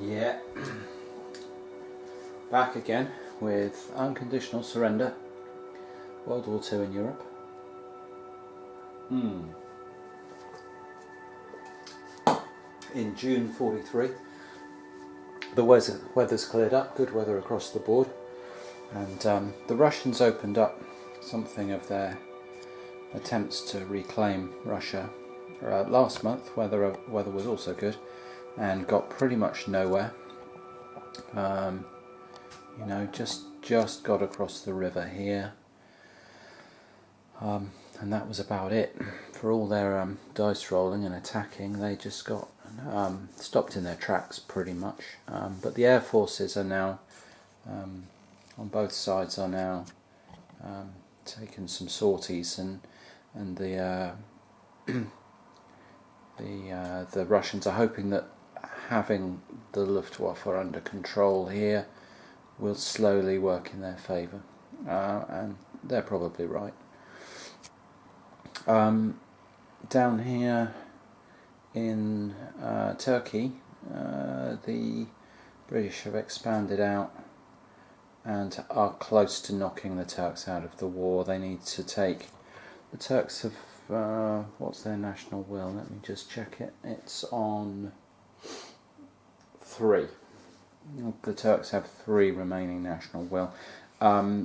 Yeah, back again with Unconditional Surrender, World War II in Europe. In June 43, the weather's cleared up, good weather across the board, and the Russians opened up something of their attempts to reclaim Russia last month. Weather was also good, and got pretty much nowhere. You know, just got across the river here, and that was about it. For all their dice rolling and attacking, they just got stopped in their tracks pretty much. But the air forces are now, on both sides, are now taking some sorties, and the the Russians are hoping that having the Luftwaffe under control here will slowly work in their favour, and they're probably right. Down here in Turkey, the British have expanded out and are close to knocking the Turks out of the war. They need to take... The Turks have... what's their national will? Let me just check it. It's on 3. The Turks have 3 remaining national will.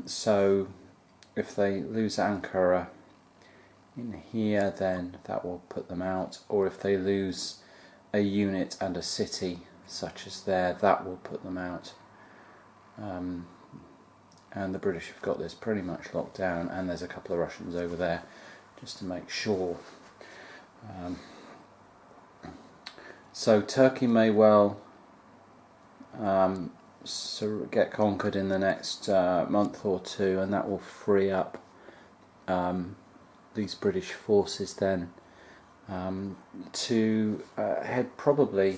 So if they lose Ankara in here, then that will put them out. Or if they lose a unit and a city, such as there, that will put them out. And the British have got this pretty much locked down, and there's a couple of Russians over there just to make sure. So Turkey may well get conquered in the next month or two, and that will free up these British forces then to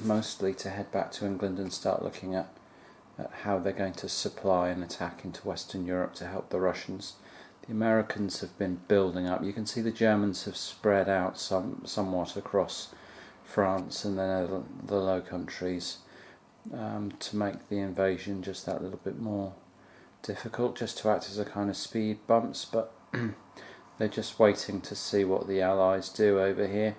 mostly head back to England and start looking at how they're going to supply and attack into Western Europe to help the Russians. The Americans have been building up. You can see the Germans have spread out somewhat across France and then the Low Countries to make the invasion just that little bit more difficult, just to act as a kind of speed bumps, but they're just waiting to see what the Allies do over here.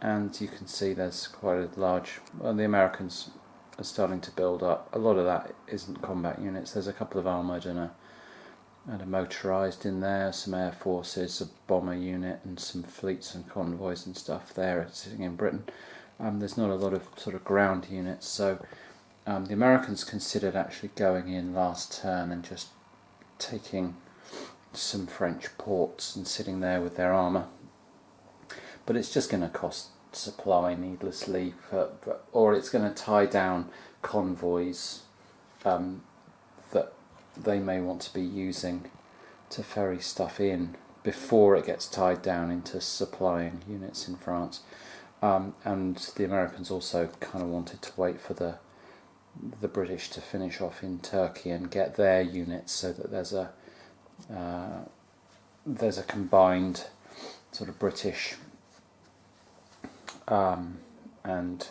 And you can see there's quite a large... Well, the Americans are starting to build up. A lot of that isn't combat units. There's a couple of armoured and a motorised in there, some air forces, a bomber unit, and some fleets and convoys and stuff there sitting in Britain. There's not a lot of sort of ground units, so the Americans considered actually going in last turn and just taking some French ports and sitting there with their armour. But it's just going to cost supply needlessly, or it's going to tie down convoys that they may want to be using to ferry stuff in before it gets tied down into supplying units in France. And the Americans also kind of wanted to wait for the British to finish off in Turkey and get their units, so that there's a combined sort of British and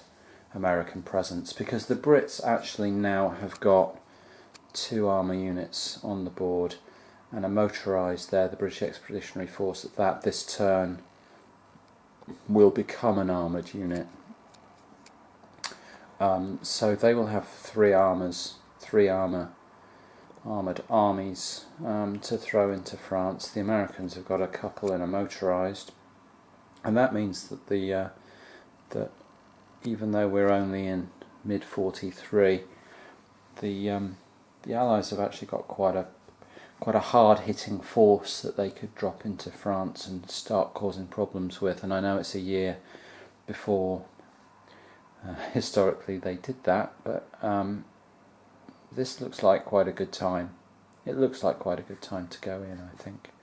American presence, because the Brits actually now have got 2 armour units on the board and a motorised there, the British Expeditionary Force, that this turn will become an armoured unit. So they will have 3 armoured armies to throw into France. The Americans have got a couple in a motorised, and that means that that even though we're only in mid-43, the Allies have actually got quite a hard-hitting force that they could drop into France and start causing problems with. And I know it's a year before historically they did that, but this looks like quite a good time. It looks like quite a good time to go in, I think.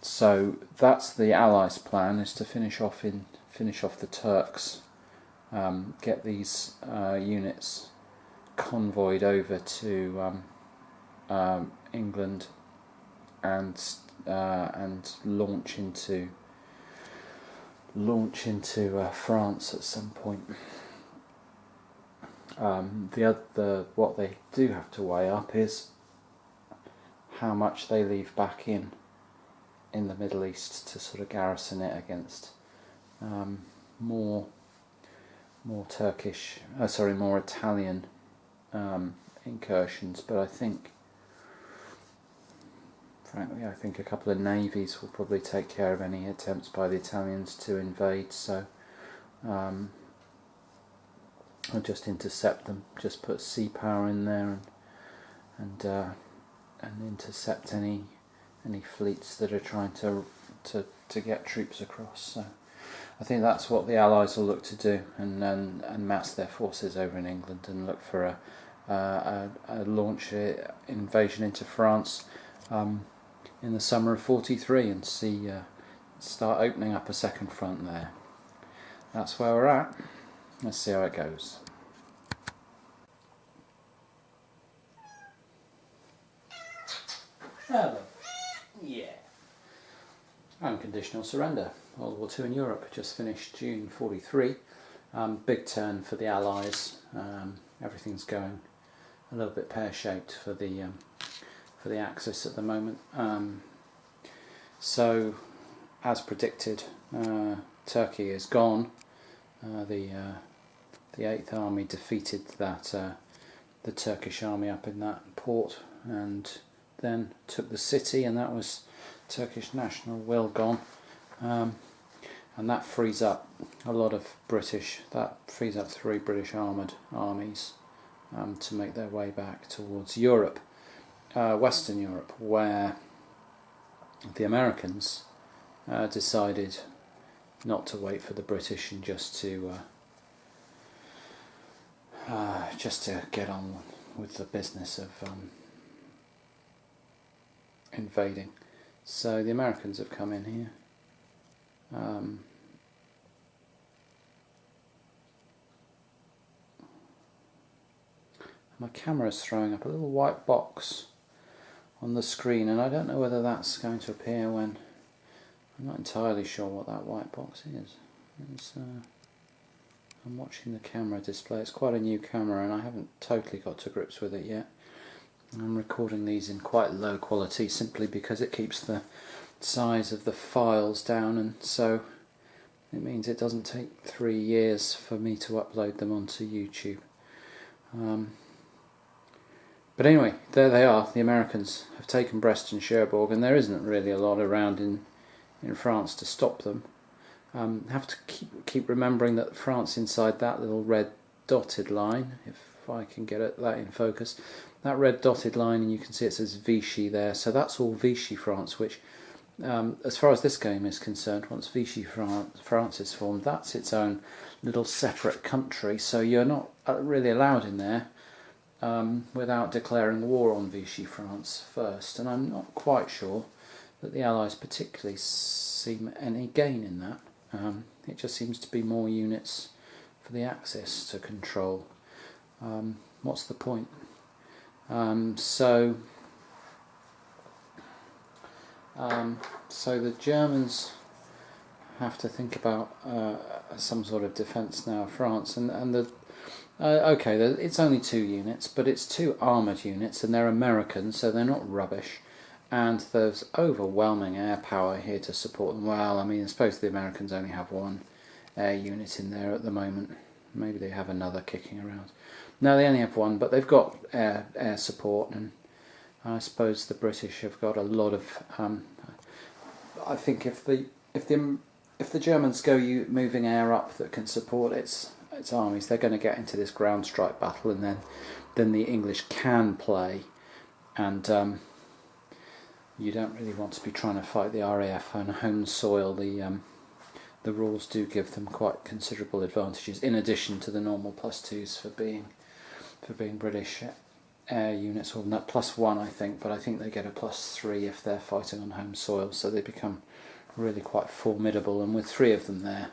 So that's the Allies' plan, is to finish off the Turks, get these units convoyed over to England, and launch into France at some point. What they do have to weigh up is how much they leave back in the Middle East to sort of garrison it against more Italian incursions. But frankly, I think a couple of navies will probably take care of any attempts by the Italians to invade. So I'll just intercept them. Just put sea power in there and intercept any fleets that are trying to get troops across. So I think that's what the Allies will look to do, and mass their forces over in England and look for a launch invasion into France in the summer of '43 and start opening up a second front there. That's where we're at. Let's see how it goes. Hello. Yeah. Unconditional surrender. World War II in Europe just finished June '43. Big turn for the Allies. Everything's going a little bit pear-shaped for the Axis at the moment. So, as predicted, Turkey is gone. The 8th Army defeated the Turkish army up in that port and then took the city, and that was Turkish national will gone. And that frees up a lot of that frees up 3 British armoured armies to make their way back towards Europe, Western Europe, where the Americans decided not to wait for the British and just to get on with the business of invading. So the Americans have come in here. My camera is throwing up a little white box on the screen, and I don't know whether that's going to appear when... I'm not entirely sure what that white box is. I'm watching the camera display. It's quite a new camera and I haven't totally got to grips with it yet. I'm recording these in quite low quality simply because it keeps the size of the files down, and so it means it doesn't take 3 years for me to upload them onto YouTube. But anyway, there they are. The Americans have taken Brest and Cherbourg, and there isn't really a lot around in France to stop them. Have to keep remembering that France inside that little red dotted line, if I can get that in focus, that red dotted line, and you can see it says Vichy there, so that's all Vichy France, which as far as this game is concerned, once Vichy France is formed, that's its own little separate country, so you're not really allowed in there without declaring war on Vichy France first, and I'm not quite sure that the Allies particularly see any gain in that. It just seems to be more units for the Axis to control. What's the point? So the Germans have to think about some sort of defence now of France, and okay, it's only 2 units, but it's 2 armoured units, and they're American, so they're not rubbish, and there's overwhelming air power here to support them. Well, I mean, I suppose the Americans only have 1 air unit in there at the moment. Maybe they have another kicking around. No, they only have 1, but they've got air support, and I suppose the British have got a lot of. I think if the Germans go moving air up that can support its armies, they're going to get into this ground strike battle, and then the English can play, and you don't really want to be trying to fight the RAF on home soil. The rules do give them quite considerable advantages, in addition to the normal +2s for being British air units, or not +1 I think, but I think they get a +3 if they're fighting on home soil, so they become really quite formidable, and with 3 of them there,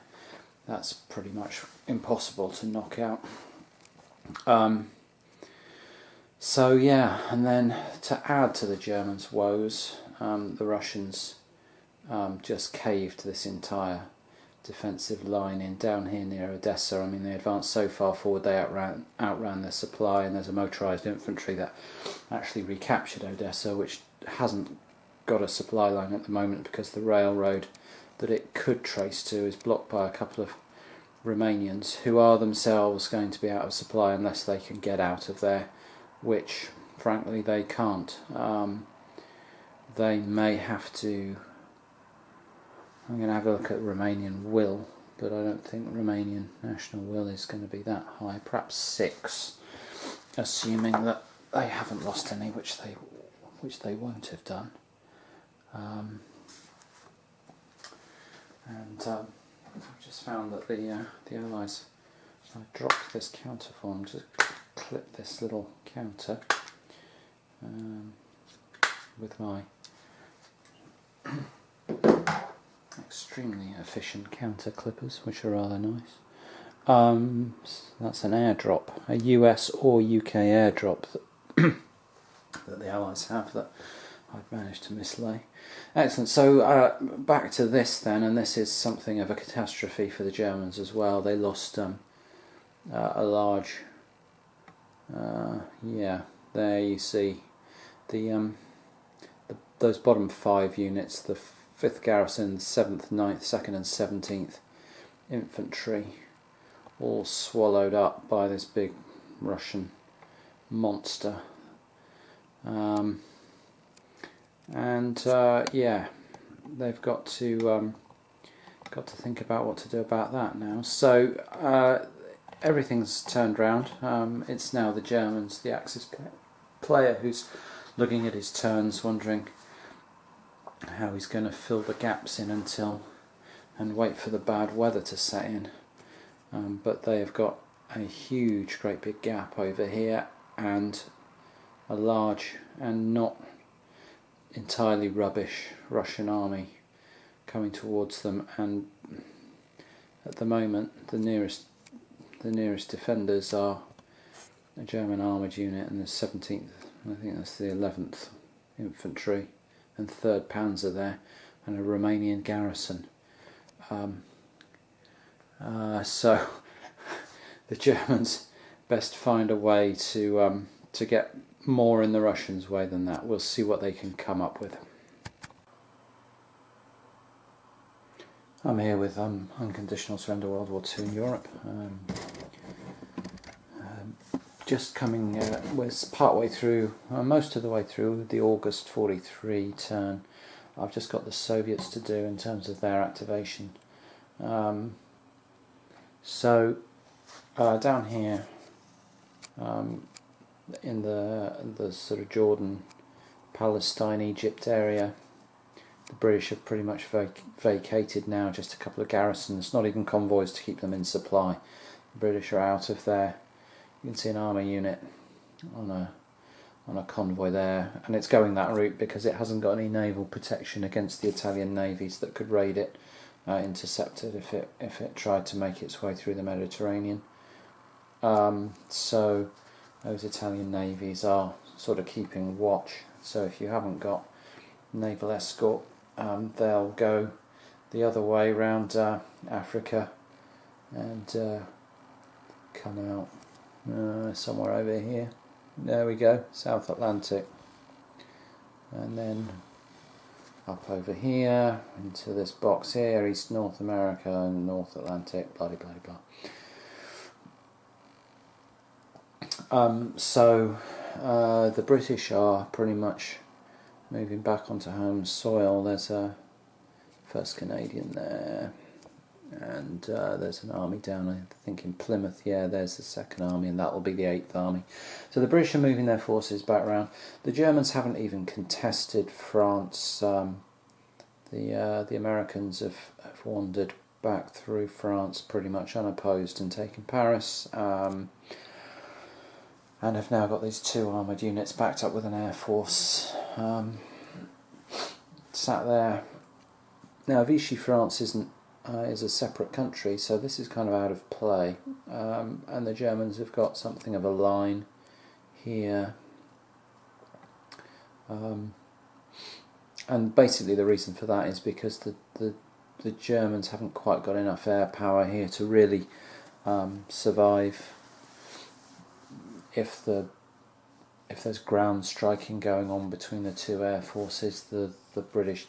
that's pretty much impossible to knock out. So yeah, and then to add to the Germans' woes, the Russians just caved this entire defensive line in down here near Odessa. I mean, they advanced so far forward they outran their supply, and there's a motorised infantry that actually recaptured Odessa, which hasn't got a supply line at the moment because the railroad that it could trace to is blocked by a couple of Romanians, who are themselves going to be out of supply unless they can get out of there, which frankly they can't. They may have to. I'm going to have a look at Romanian will, but I don't think Romanian national will is going to be that high. Perhaps 6, assuming that they haven't lost any, which they won't have done. I've just found that the Allies. I dropped this counter for them. Just clip this little counter with my extremely efficient counter clippers, which are rather nice. That's an airdrop, a US or UK airdrop that the Allies have that I've managed to mislay. Excellent. So back to this then, and this is something of a catastrophe for the Germans as well. They lost a large. There you see those bottom 5 units, the 5th Garrison, 7th, 9th, 2nd and 17th Infantry, all swallowed up by this big Russian monster. They've got to think about what to do about that now. So everything's turned round. It's now the Germans, the Axis player, who's looking at his turns, wondering how he's going to fill the gaps in and wait for the bad weather to set in. But they have got a huge, great big gap over here, and a large and not entirely rubbish Russian army coming towards them. And at the moment, the nearest defenders are a German armoured unit and the 17th, I think that's the 11th Infantry and 3rd Panzer there, and a Romanian garrison. So the Germans best find a way to get more in the Russians' way than that. We'll see what they can come up with. I'm here with Unconditional Surrender World War II in Europe. Just coming, was partway through, most of the way through the August 43 turn. I've just got the Soviets to do in terms of their activation. So down here in the sort of Jordan, Palestine, Egypt area, the British have pretty much vacated now. Just a couple of garrisons, not even convoys to keep them in supply. The British are out of there. You can see an army unit on a convoy there, and it's going that route because it hasn't got any naval protection against the Italian navies that could raid it, intercept it if it tried to make its way through the Mediterranean. So those Italian navies are sort of keeping watch. So if you haven't got naval escort, they'll go the other way round Africa and come out somewhere over here. There we go, South Atlantic, and then up over here into this box here, East North America and North Atlantic, blah blah blah. So the British are pretty much moving back onto home soil. There's a 1st Canadian there, and there's an army down, I think, in Plymouth. Yeah, there's the 2nd Army, and that will be the 8th Army. So the British are moving their forces back around. The Germans haven't even contested France. The Americans have wandered back through France pretty much unopposed and taken Paris, and have now got these 2 armoured units backed up with an air force sat there. Now Vichy France is a separate country, so this is kind of out of play, and the Germans have got something of a line here, and basically the reason for that is because the the Germans haven't quite got enough air power here to really survive if there's ground striking going on between the two air forces. The British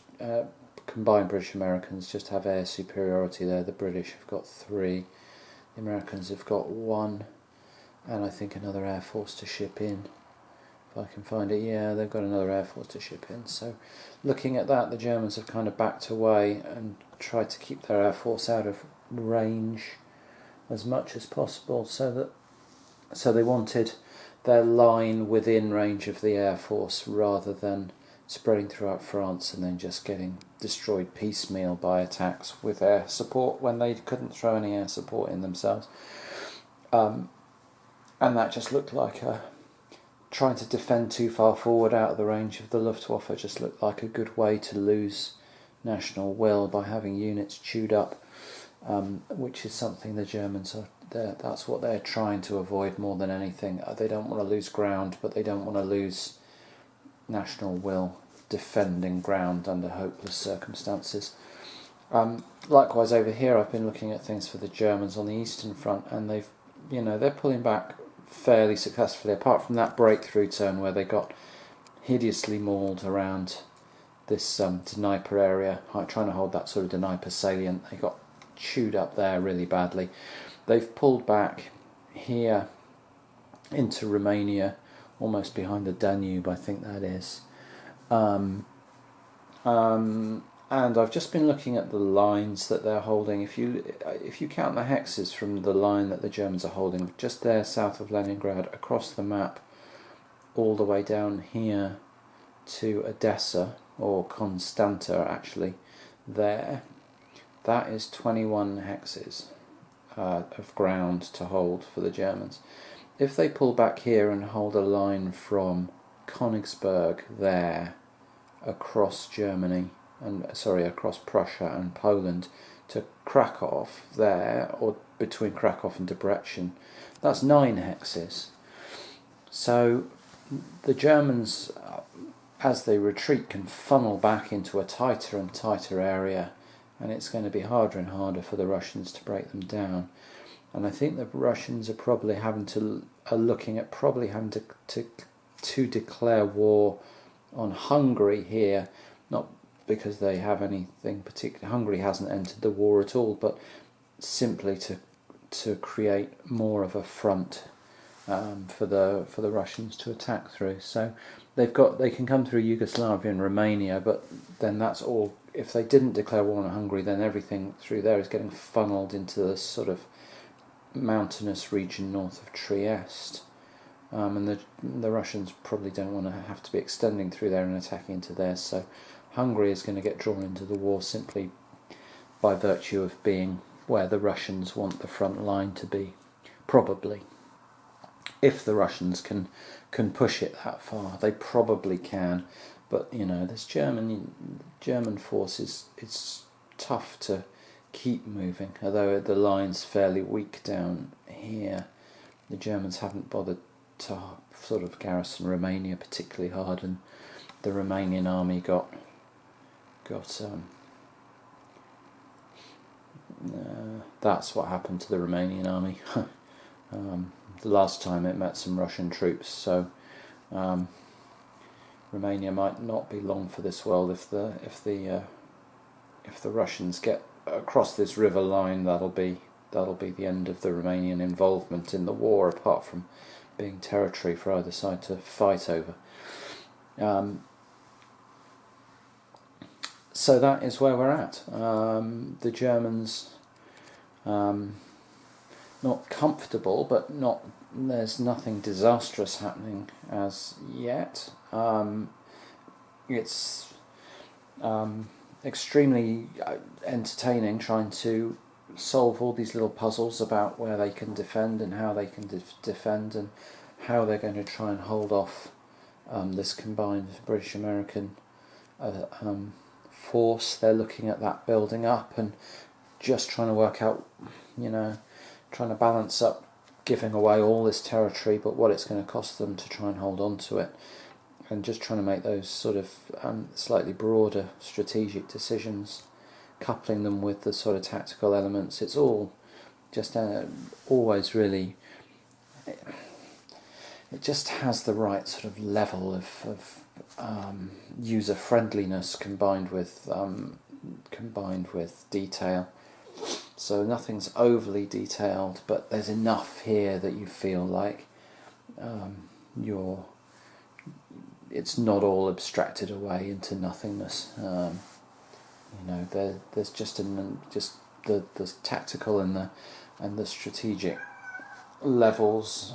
combined British Americans just have air superiority there. The British have got 3, the Americans have got 1, and I think another air force to ship in. If I can find it, yeah, they've got another air force to ship in. So looking at that, the Germans have kind of backed away and tried to keep their air force out of range as much as possible, so they wanted their line within range of the air force rather than spreading throughout France and then just getting destroyed piecemeal by attacks with air support when they couldn't throw any air support in themselves. And that just looked like trying to defend too far forward out of the range of the Luftwaffe just looked like a good way to lose national will by having units chewed up, which is something the Germans are. That's what they're trying to avoid more than anything. They don't want to lose ground, but they don't want to lose national will defending ground under hopeless circumstances. Likewise over here, I've been looking at things for the Germans on the Eastern Front, and they're pulling back fairly successfully, apart from that breakthrough turn where they got hideously mauled around this Dnieper area, trying to hold that sort of Dnieper salient. They got chewed up there really badly. They've pulled back here into Romania, almost behind the Danube, I think that is. And I've just been looking at the lines that they're holding. If you count the hexes from the line that the Germans are holding, just there south of Leningrad, across the map, all the way down here to Odessa, or Constanta actually, there, that is 21 hexes of ground to hold for the Germans. If they pull back here and hold a line from Königsberg there across Germany, across Prussia and Poland to Krakow there, or between Krakow and Debrecen, that's 9 hexes. So the Germans, as they retreat, can funnel back into a tighter and tighter area, and it's going to be harder and harder for the Russians to break them down. And I think the Russians are probably looking at having to declare war on Hungary here, not because they have anything particular. Hungary hasn't entered the war at all, but simply to create more of a front for the Russians to attack through. So they can come through Yugoslavia and Romania, but then that's all. If they didn't declare war on Hungary, then everything through there is getting funneled into this sort of mountainous region north of Trieste. And the Russians probably don't want to have to be extending through there and attacking into there. So Hungary is going to get drawn into the war simply by virtue of being where the Russians want the front line to be, probably. If the Russians can push it that far, they probably can. But this German force it's tough to keep moving. Although the line's fairly weak down here, the Germans haven't bothered to sort of garrison Romania particularly hard, and the Romanian army got that's what happened to the Romanian army. The last time it met some Russian troops, so Romania might not be long for this world. If the Russians get across this river line, that'll be the end of the Romanian involvement in the war, apart from being territory for either side to fight over. So that is where we're at. The Germans, not comfortable, but there's nothing disastrous happening as yet. It's extremely entertaining trying to solve all these little puzzles about where they can defend and how they can defend and how they're going to try and hold off this combined British-American force. They're looking at that building up and just trying to work out, trying to balance up giving away all this territory, but what it's going to cost them to try and hold on to it, and just trying to make those sort of slightly broader strategic decisions coupling them with the sort of tactical elements. It's all just always really, it just has the right sort of level of user friendliness combined with detail. So nothing's overly detailed, but there's enough here that you feel like it's not all abstracted away into nothingness. There's just the tactical and the strategic levels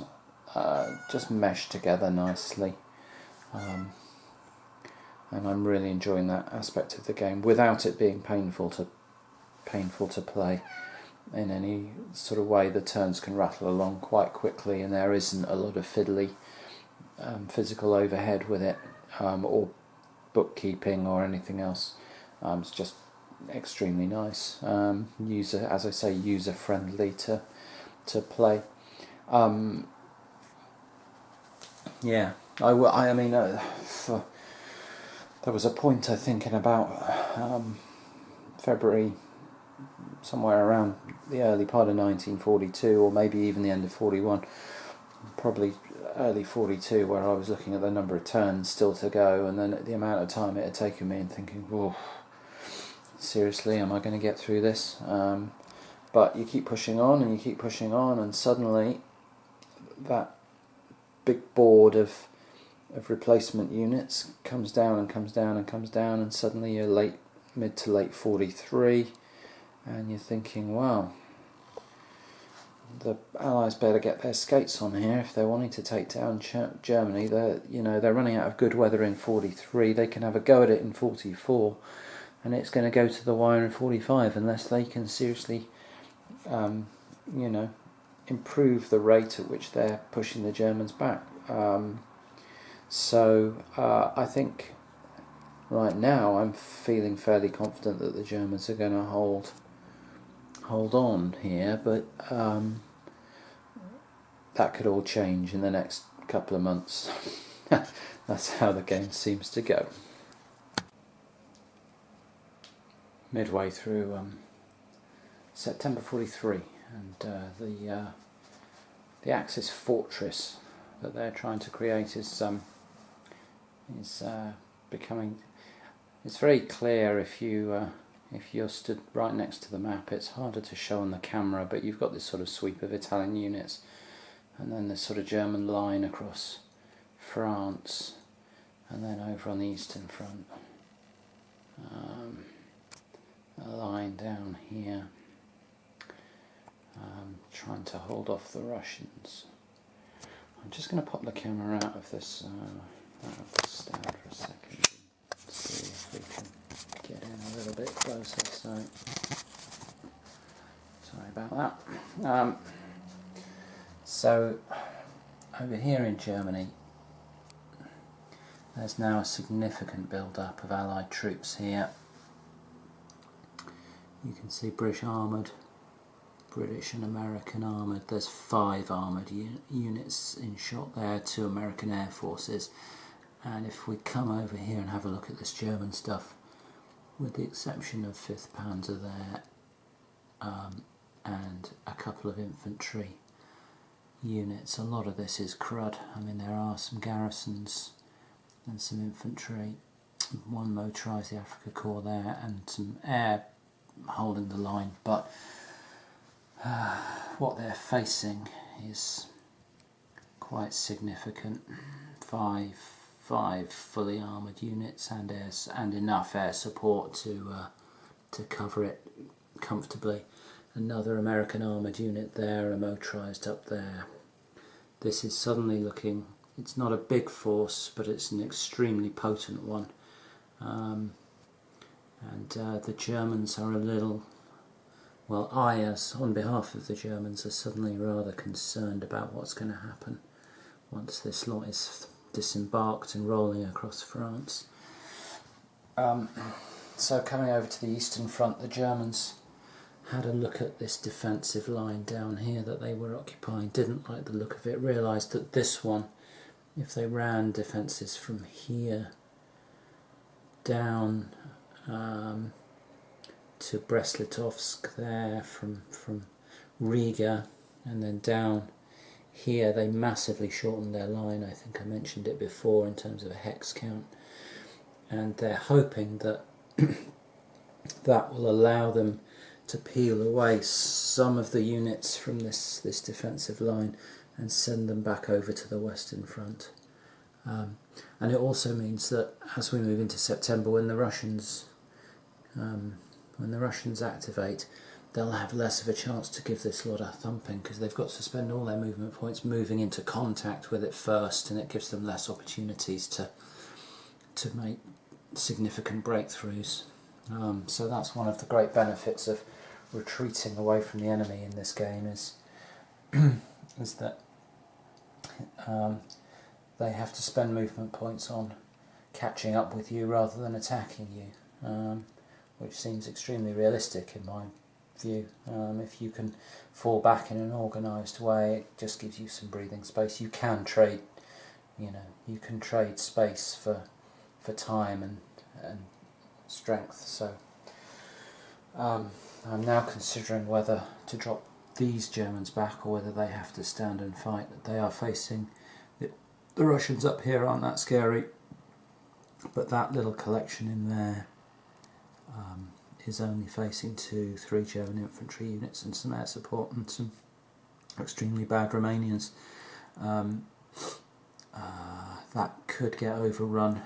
just mesh together nicely, and I'm really enjoying that aspect of the game without it being painful to play in any sort of way. The turns can rattle along quite quickly, and there isn't a lot of fiddly physical overhead with it, or bookkeeping or anything else. It's just extremely nice. User friendly to play. There was a point, I think, in about February, somewhere around the early part of 1942, or maybe even the end of 41, probably early 42, where I was looking at the number of turns still to go, and then the amount of time it had taken me, and thinking, whoa, seriously, am I going to get through this? But you keep pushing on, and you keep pushing on, and suddenly that big board of replacement units comes down and comes down and comes down, and suddenly you're mid to late 43, and you're thinking, wow, the Allies better get their skates on here if they're wanting to take down Germany. They're running out of good weather in 43. They can have a go at it in 44, and it's going to go to the wire in 45 unless they can seriously, improve the rate at which they're pushing the Germans back. So I think right now I'm feeling fairly confident that the Germans are going to hold on here, but that could all change in the next couple of months. That's how the game seems to go. Midway through September 43, and the Axis fortress that they're trying to create is becoming. It's very clear if you're stood right next to the map. It's harder to show on the camera, but you've got this sort of sweep of Italian units, and then this sort of German line across France, and then over on the Eastern Front, a line down here, trying to hold off the Russians. I'm just going to pop the camera out of this stand for a second, see if we can get in a little bit closer. So sorry about that. So over here in Germany, there's now a significant build-up of Allied troops here. You can see British armoured, British and American armoured. There's 5 armoured units in shot there, 2 American Air Forces. And if we come over here and have a look at this German stuff, with the exception of 5th Panzer there, and a couple of infantry units, a lot of this is crud. I mean, there are some garrisons and some infantry, 1 motorised, the Afrika Korps there, and some air holding the line, but what they're facing is quite significant. 5 fully armoured units and enough air support to cover it comfortably. Another American armoured unit there, a motorised up there. This is suddenly looking, it's not a big force, but it's an extremely potent one. The Germans are a little, well, on behalf of the Germans, are suddenly rather concerned about what's going to happen once this lot is disembarked and rolling across France. So coming over to the Eastern Front, the Germans had a look at this defensive line down here that they were occupying, didn't like the look of it, realised that this one, if they ran defences from here down to Brest-Litovsk there from Riga, and then down here they massively shortened their line. I think I mentioned it before in terms of a hex count, and they're hoping that that will allow them to peel away some of the units from this defensive line and send them back over to the Western Front. And it also means that as we move into September, when the Russians activate, they'll have less of a chance to give this lot a thumping, because they've got to spend all their movement points moving into contact with it first, and it gives them less opportunities to make significant breakthroughs. So that's one of the great benefits of retreating away from the enemy in this game, is that they have to spend movement points on catching up with you rather than attacking you, which seems extremely realistic in my view. If you can fall back in an organised way, it just gives you some breathing space. You can trade, you can trade space for time and strength. So I'm now considering whether to drop these Germans back or whether they have to stand and fight. They are facing the Russians up here aren't that scary, but that little collection in there is only facing 2-3 German infantry units and some air support and some extremely bad Romanians. That could get overrun,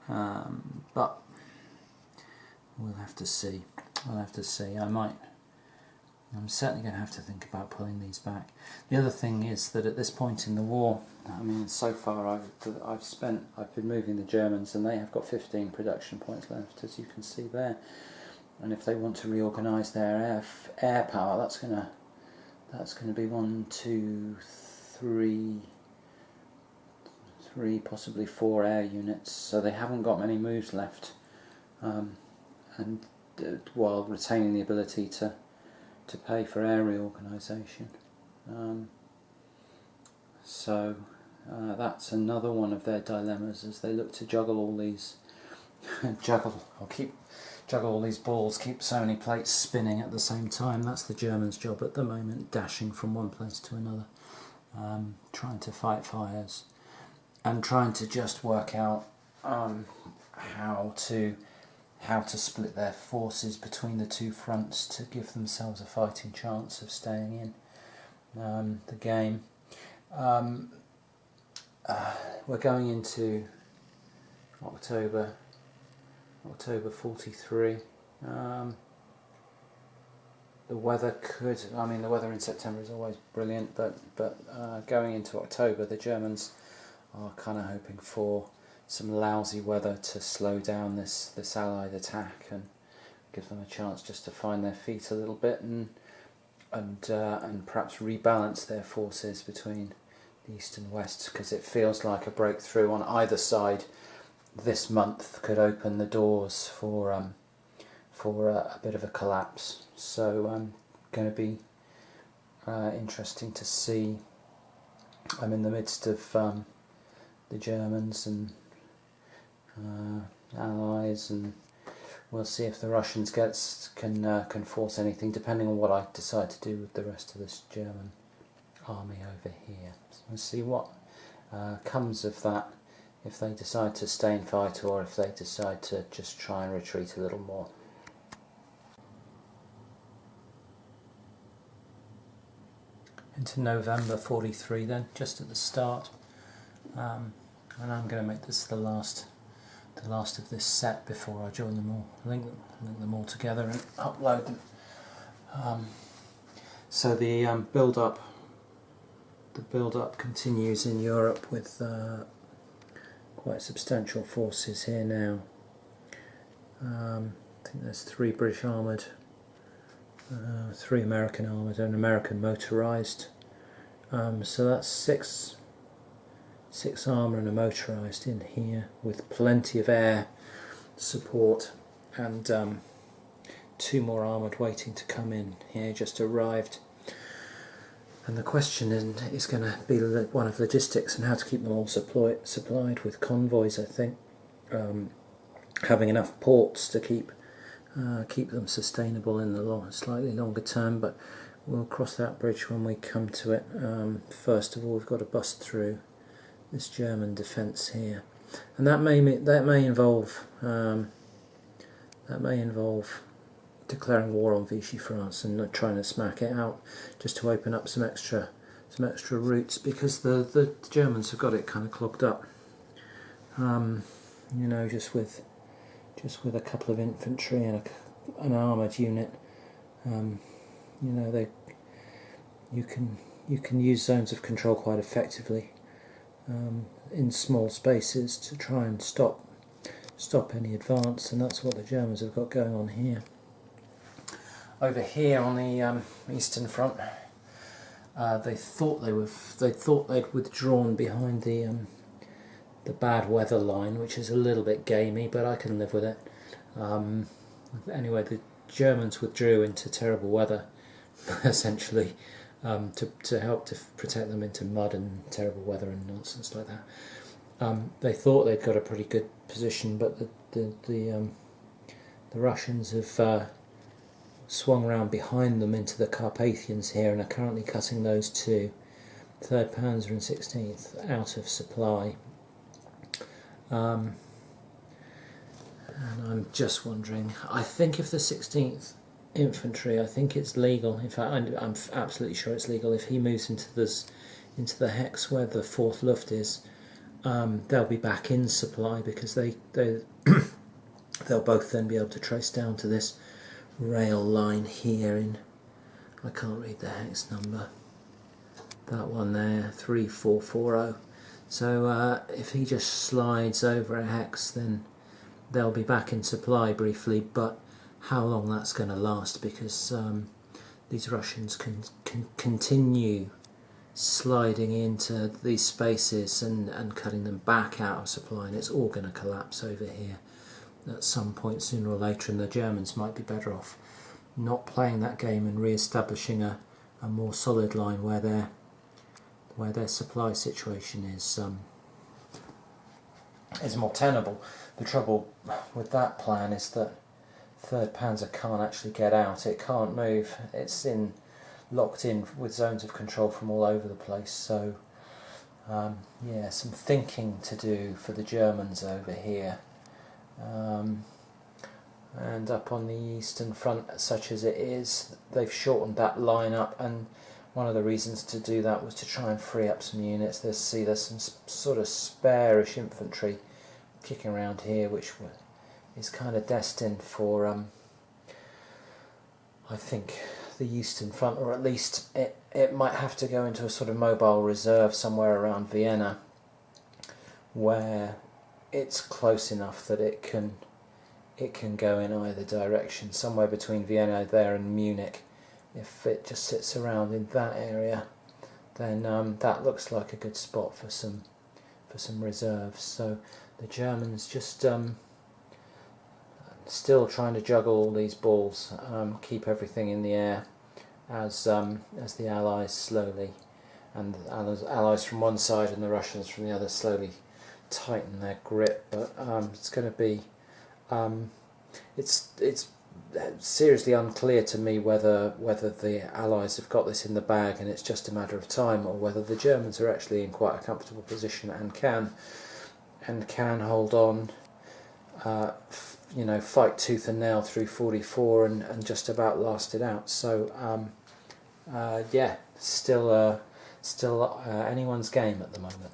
but we'll have to see. I'm certainly going to have to think about pulling these back. The other thing is that at this point in the war, I mean, so far I've been moving the Germans, and they have got 15 production points left, as you can see there. And if they want to reorganise their air power, that's going to be 1, 2, 3, possibly 4 air units. So they haven't got many moves left, and while retaining the ability to pay for air reorganisation. So that's another one of their dilemmas as they look to juggle all these juggle all these balls, keep so many plates spinning at the same time. That's the Germans' job at the moment, dashing from one place to another, trying to fight fires and trying to just work out how to split their forces between the two fronts to give themselves a fighting chance of staying in the game. We're going into October 43. The weather the weather in September is always brilliant, but going into October, the Germans are kind of hoping for some lousy weather to slow down this Allied attack and give them a chance just to find their feet a little bit and perhaps rebalance their forces between the east and west, because it feels like a breakthrough on either side this month could open the doors for a bit of a collapse. So going to be interesting to see. I'm in the midst of the Germans and allies, and we'll see if the Russians can force anything, depending on what I decide to do with the rest of this German army over here. So we'll see what comes of that, if they decide to stay and fight or if they decide to just try and retreat a little more. Into November 43 then, just at the start, and I'm going to make this the last of this set before I join them all, link them all together and upload them. So the build-up continues in Europe with quite substantial forces here now. I think there's 3 British armoured, 3 American armoured, and American motorised. So that's 6 armour and a motorised in here, with plenty of air support, and 2 more armoured waiting to come in here, just arrived. And the question is going to be one of logistics and how to keep them all supplied with convoys, I think. Having enough ports to keep keep them sustainable in the slightly longer term, but we'll cross that bridge when we come to it. First of all, we've got to bust through this German defence here, and that may involve declaring war on Vichy France and trying to smack it out, just to open up some extra routes, because the Germans have got it kind of clogged up. You know, just with a couple of infantry and an armoured unit, you know, you can use zones of control quite effectively in small spaces to try and stop any advance, and that's what the Germans have got going on here. Over here on the Eastern Front, they thought they'd withdrawn behind the bad weather line, which is a little bit gamey, but I can live with it. Anyway, the Germans withdrew into terrible weather, essentially, to help to protect them into mud and terrible weather and nonsense like that. They thought they'd got a pretty good position, but the Russians have swung round behind them into the Carpathians here and are currently cutting those two, 3rd Panzer and 16th, out of supply. And I'm just wondering, I think if the 16th Infantry, I think it's legal, in fact I'm absolutely sure it's legal, if he moves into the hex where the 4th Luft is, they'll be back in supply, because they'll both then be able to trace down to this rail line here in, I can't read the hex number, that one there, 3440. So if he just slides over a hex, then they'll be back in supply briefly, but how long that's going to last, because these Russians can continue sliding into these spaces and cutting them back out of supply, and it's all going to collapse over here at some point sooner or later, and the Germans might be better off not playing that game and re-establishing a more solid line where their supply situation is more tenable. The trouble with that plan is that 3rd Panzer can't actually get out, it can't move, it's locked in with zones of control from all over the place, so yeah, some thinking to do for the Germans over here. And up on the Eastern Front, such as it is, they've shortened that line up, and one of the reasons to do that was to try and free up some units. There's some sort of spare-ish infantry kicking around here, which is kind of destined for, I think, the Eastern Front, or at least it might have to go into a sort of mobile reserve somewhere around Vienna, where it's close enough that it can go in either direction, somewhere between Vienna there and Munich. If it just sits around in that area, then that looks like a good spot for some reserves. So the Germans just still trying to juggle all these balls, keep everything in the air, as the Allies slowly, and the Allies from one side and the Russians from the other, slowly tighten their grip. But it's going to be it's seriously unclear to me whether the Allies have got this in the bag and it's just a matter of time, or whether the Germans are actually in quite a comfortable position and can hold on, fight tooth and nail through 44 and just about last it out. So yeah, still anyone's game at the moment.